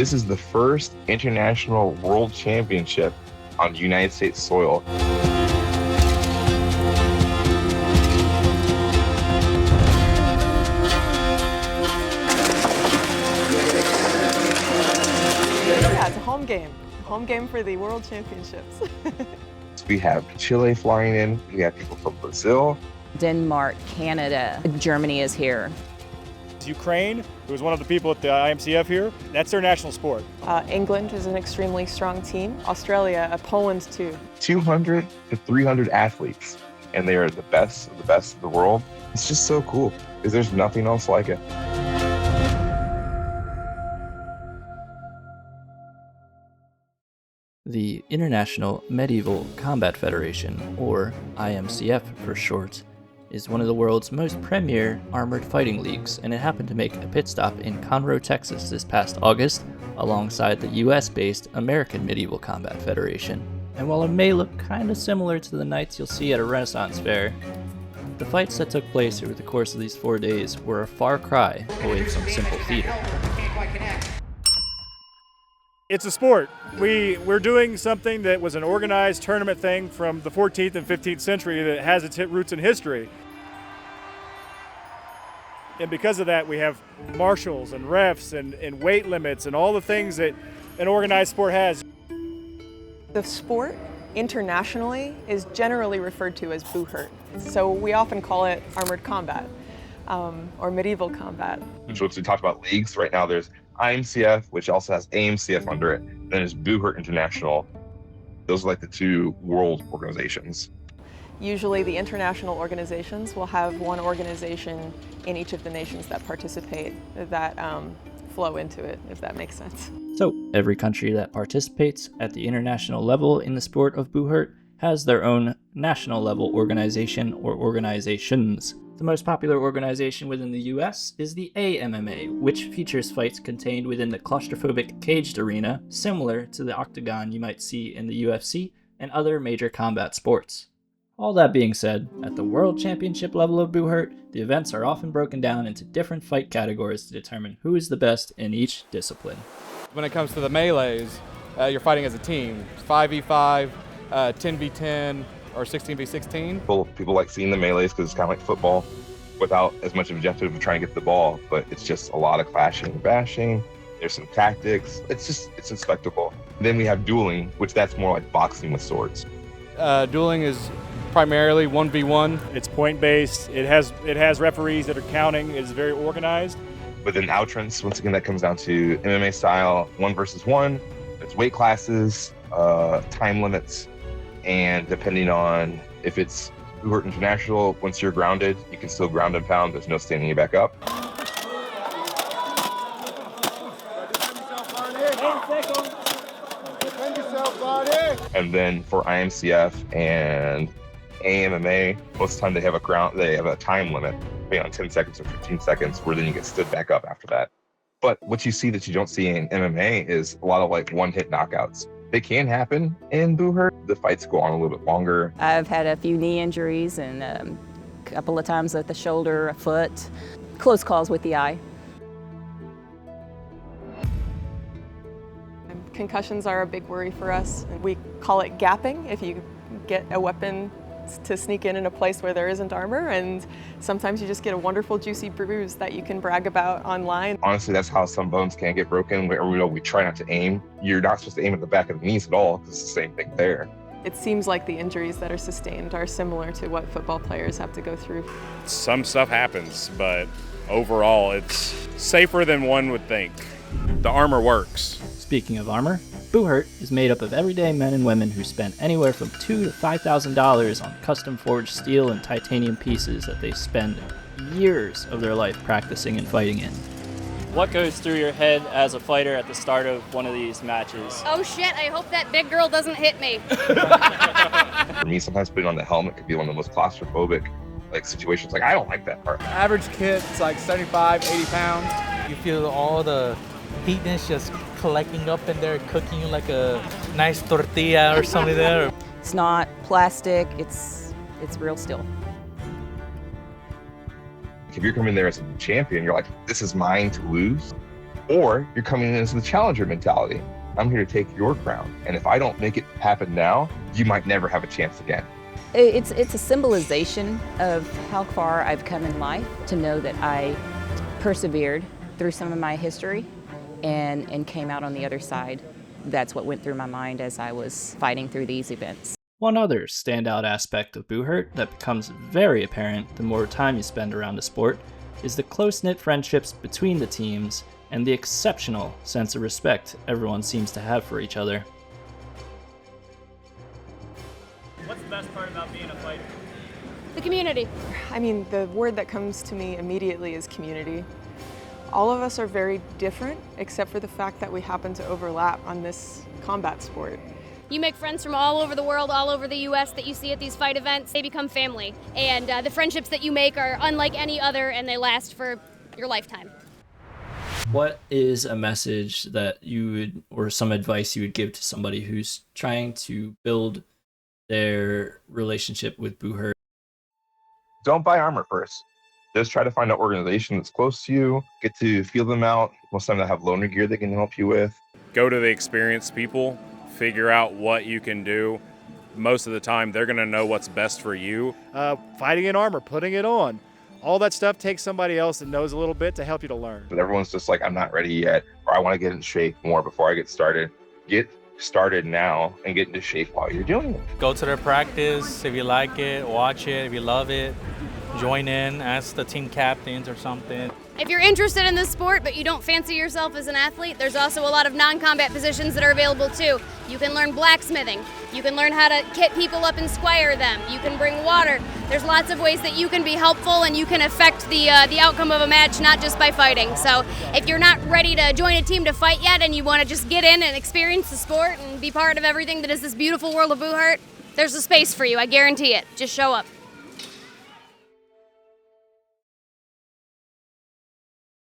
This is the first international world championship on United States soil. Yeah, it's a home game. Home game for the World Championships. We have Chile flying in. We have people from Brazil. Denmark, Canada, Germany is here. Ukraine, who is one of the people at the IMCF here, that's their national sport. England is an extremely strong team. Australia, Poland too. 200 to 300 athletes, and they are the best of the world. It's just so cool because there's nothing else like it. The International Medieval Combat Federation, or IMCF for short, is one of the world's most premier armored fighting leagues, and it happened to make a pit stop in Conroe, Texas this past August, alongside the US-based American Medieval Combat Federation. And while it may look kinda similar to the nights you'll see at a Renaissance fair, the fights that took place over the course of these 4 days were a far cry away from simple theater. It's a sport. We're doing something that was an organized tournament thing from the 14th and 15th century that has its roots in history. And because of that, we have marshals and refs and weight limits and all the things that an organized sport has. The sport internationally is generally referred to as Buhurt. So we often call it armored combat or medieval combat. So we talked about leagues. Right now there's IMCF, which also has AMCF under it. Then there's Buhurt International. Those are like the two world organizations. Usually the international organizations will have one organization in each of the nations that participate that flow into it, if that makes sense. So, every country that participates at the international level in the sport of Buhurt has their own national level organization or organizations. The most popular organization within the US is the AMMA, which features fights contained within the claustrophobic caged arena, similar to the octagon you might see in the UFC and other major combat sports. All that being said, at the World Championship level of Buhurt, the events are often broken down into different fight categories to determine who is the best in each discipline. When it comes to the melees, you're fighting as a team. 5v5, 10v10, or 16v16. People like seeing the melees because it's kind of like football without as much objective of trying to get the ball, but it's just a lot of clashing and bashing. There's some tactics. It's a spectacle. Then we have dueling, which that's more like boxing with swords. Dueling is primarily 1v1. It's point-based. It has referees that are counting. It's very organized. But then outrance, once again, that comes down to MMA style, 1 versus 1. It's weight classes, time limits, and depending on if it's Buhurt International, once you're grounded, you can still ground and pound. There's no standing you back up. And then for IMCF and AMMA, most of the time they have a time limit, maybe on 10 seconds or 15 seconds, where then you get stood back up after that. But what you see that you don't see in MMA is a lot of like one-hit knockouts. They can happen in Buhurt. The fights go on a little bit longer. I've had a few knee injuries and a couple of times with the shoulder, a foot, close calls with the eye. Concussions are a big worry for us. We call it gapping if you get a weapon to sneak in a place where there isn't armor, and sometimes you just get a wonderful juicy bruise that you can brag about online. Honestly, that's how some bones can get broken. We try not to aim. You're not supposed to aim at the back of the knees at all, because it's the same thing there. It seems like the injuries that are sustained are similar to what football players have to go through. Some stuff happens, but overall it's safer than one would think. The armor works. Speaking of armor, Buhurt is made up of everyday men and women who spent anywhere from $2,000 to $5,000 on custom-forged steel and titanium pieces that they spend years of their life practicing and fighting in. What goes through your head as a fighter at the start of one of these matches? Oh shit, I hope that big girl doesn't hit me. For me, sometimes putting on the helmet could be one of the most claustrophobic situations. I don't like that part. Average kid's like 75, 80 pounds. You feel all the heatness just collecting up in there, cooking you like a nice tortilla or something there. It's not plastic, it's real steel. If you're coming there as a champion, you're like, this is mine to lose. Or you're coming in as the challenger mentality. I'm here to take your crown. And if I don't make it happen now, you might never have a chance again. It's a symbolization of how far I've come in life, to know that I persevered through some of my history and came out on the other side. That's what went through my mind as I was fighting through these events. One other standout aspect of Buhurt that becomes very apparent the more time you spend around the sport is the close-knit friendships between the teams and the exceptional sense of respect everyone seems to have for each other. What's the best part about being a fighter? The community. I mean, the word that comes to me immediately is community. All of us are very different, except for the fact that we happen to overlap on this combat sport. You make friends from all over the world, all over the U.S. that you see at these fight events. They become family. And the friendships that you make are unlike any other, and they last for your lifetime. What is a message that you would, or some advice you would give to somebody who's trying to build their relationship with Buhurt? Don't buy armor first. Just try to find an organization that's close to you, get to feel them out. Most of them have loaner gear they can help you with. Go to the experienced people, figure out what you can do. Most of the time, they're going to know what's best for you. Fighting in armor, putting it on. All that stuff takes somebody else that knows a little bit to help you to learn. But everyone's just like, I'm not ready yet, or I want to get in shape more before I get started. Get started now and get into shape while you're doing it. Go to their practice. If you like it, watch it. If you love it, join in, ask the team captains or something. If you're interested in this sport but you don't fancy yourself as an athlete, there's also a lot of non-combat positions that are available too. You can learn blacksmithing. You can learn how to kit people up and squire them. You can bring water. There's lots of ways that you can be helpful and you can affect the outcome of a match, not just by fighting. So if you're not ready to join a team to fight yet and you want to just get in and experience the sport and be part of everything that is this beautiful world of Buhurt, there's a space for you, I guarantee it. Just show up.